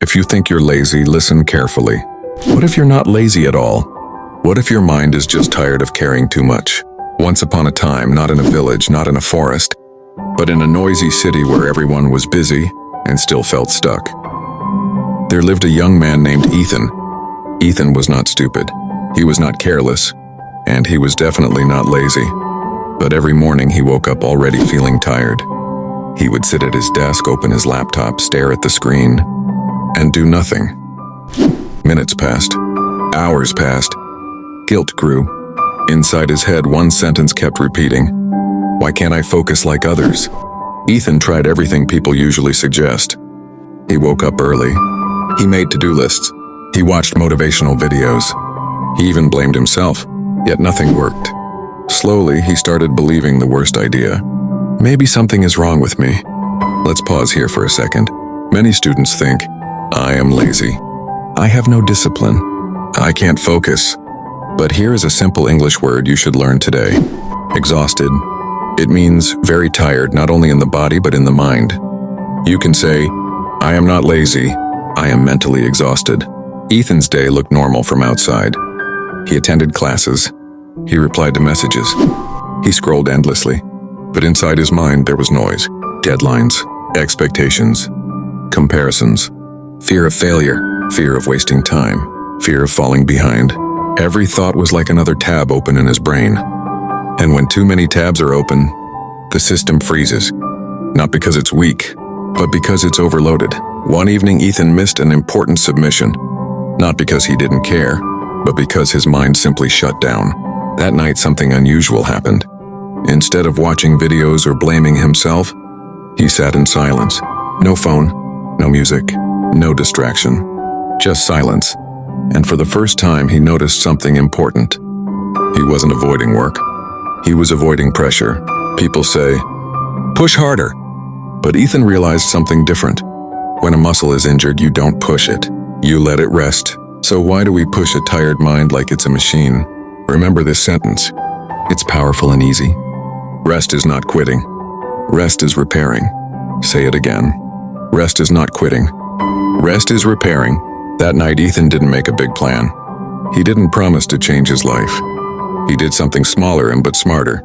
If you think you're lazy, listen carefully. What if you're not lazy at all? What if your mind is just tired of caring too much? Once upon a time, not in a village, not in a forest, but in a noisy city where everyone was busy and still felt stuck, there lived a young man named Ethan. Ethan was not stupid, he was not careless, and he was definitely not lazy. But every morning he woke up already feeling tired. He would sit at his desk, open his laptop, stare at the screen, and do nothing. Minutes passed. Hours passed. Guilt grew. Inside his head, one sentence kept repeating. Why can't I focus like others? Ethan tried everything people usually suggest. He woke up early. He made to-do lists. He watched motivational videos. He even blamed himself, yet nothing worked. Slowly, he started believing the worst idea. Maybe something is wrong with me. Let's pause here for a second. Many students think, I am lazy. I have no discipline. I can't focus. But here is a simple English word you should learn today. Exhausted. It means very tired, not only in the body, but in the mind. You can say, I am not lazy. I am mentally exhausted. Ethan's day looked normal from outside. He attended classes. He replied to messages. He scrolled endlessly. But inside his mind, there was noise, deadlines, expectations, comparisons, fear of failure, fear of wasting time, fear of falling behind. Every thought was like another tab open in his brain. And when too many tabs are open, the system freezes. Not because it's weak, but because it's overloaded. One evening, Ethan missed an important submission. Not because he didn't care, but because his mind simply shut down. That night, something unusual happened. Instead of watching videos or blaming himself, he sat in silence. No phone, no music, no distraction, just silence. And for the first time, he noticed something important. He wasn't avoiding work. He was avoiding pressure. People say, push harder. But Ethan realized something different. When a muscle is injured, you don't push it. You let it rest. So why do we push a tired mind like it's a machine? Remember this sentence. It's powerful and easy. Rest is not quitting. Rest is repairing. Say it again. Rest is not quitting. Rest is repairing. That night, Ethan didn't make a big plan. He didn't promise to change his life. He did something smaller but smarter.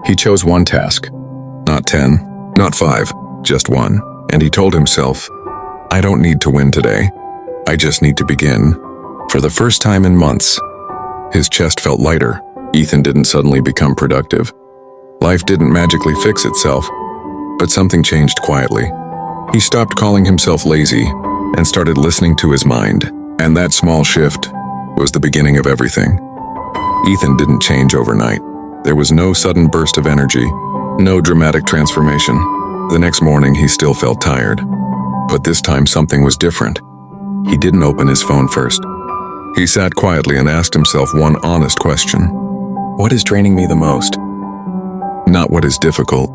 He chose one task. Not 10, not 5, just one. And he told himself, I don't need to win today. I just need to begin. For the first time in months, his chest felt lighter. Ethan didn't suddenly become productive. Life didn't magically fix itself, but something changed quietly. He stopped calling himself lazy and started listening to his mind. And that small shift was the beginning of everything. Ethan didn't change overnight. There was no sudden burst of energy, no dramatic transformation. The next morning, he still felt tired. But this time, something was different. He didn't open his phone first. He sat quietly and asked himself one honest question. What is draining me the most? Not what is difficult.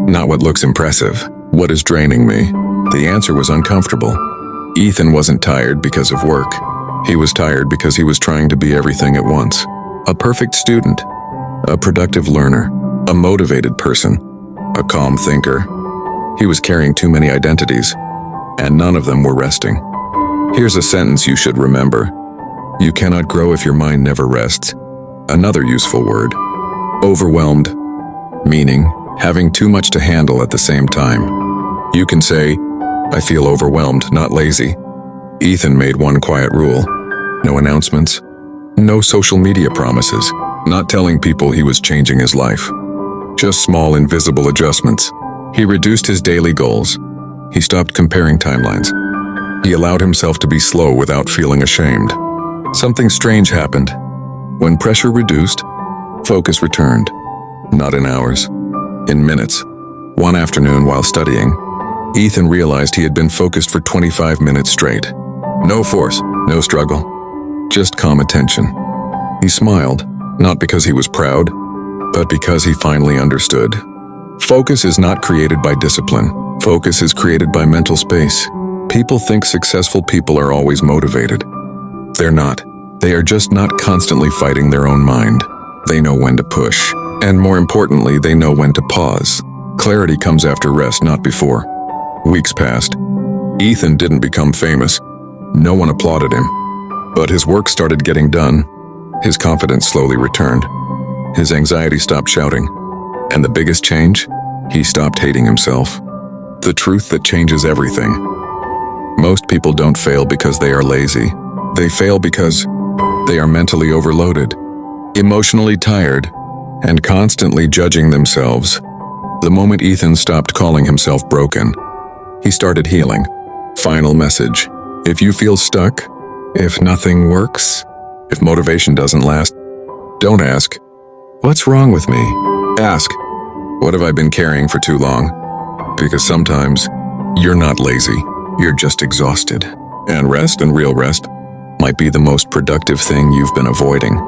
Not what looks impressive. What is draining me? The answer was uncomfortable. Ethan wasn't tired because of work. He was tired because he was trying to be everything at once. A perfect student, a productive learner, a motivated person, a calm thinker. He was carrying too many identities, and none of them were resting. Here's a sentence you should remember. You cannot grow if your mind never rests. Another useful word. Overwhelmed. Meaning, having too much to handle at the same time. You can say, I feel overwhelmed, not lazy. Ethan made one quiet rule. No announcements. No social media promises. Not telling people he was changing his life. Just small, invisible adjustments. He reduced his daily goals. He stopped comparing timelines. He allowed himself to be slow without feeling ashamed. Something strange happened. When pressure reduced, focus returned. Not in hours, in minutes. One afternoon while studying, Ethan realized he had been focused for 25 minutes straight. No force, no struggle, just calm attention. He smiled, not because he was proud, but because he finally understood. Focus is not created by discipline. Focus is created by mental space. People think successful people are always motivated. They're not. They are just not constantly fighting their own mind. They know when to push. And more importantly, they know when to pause. Clarity comes after rest, not before. Weeks passed. Ethan didn't become famous. No one applauded him. But his work started getting done. His confidence slowly returned. His anxiety stopped shouting. And the biggest change? He stopped hating himself. The truth that changes everything. Most people don't fail because they are lazy. They fail because they are mentally overloaded, emotionally tired, and constantly judging themselves. The moment Ethan stopped calling himself broken, he started healing. Final message. If you feel stuck, if nothing works, if motivation doesn't last, don't ask, "What's wrong with me?" Ask, "What have I been carrying for too long?" Because sometimes you're not lazy, you're just exhausted. And rest, and real rest, might be the most productive thing you've been avoiding.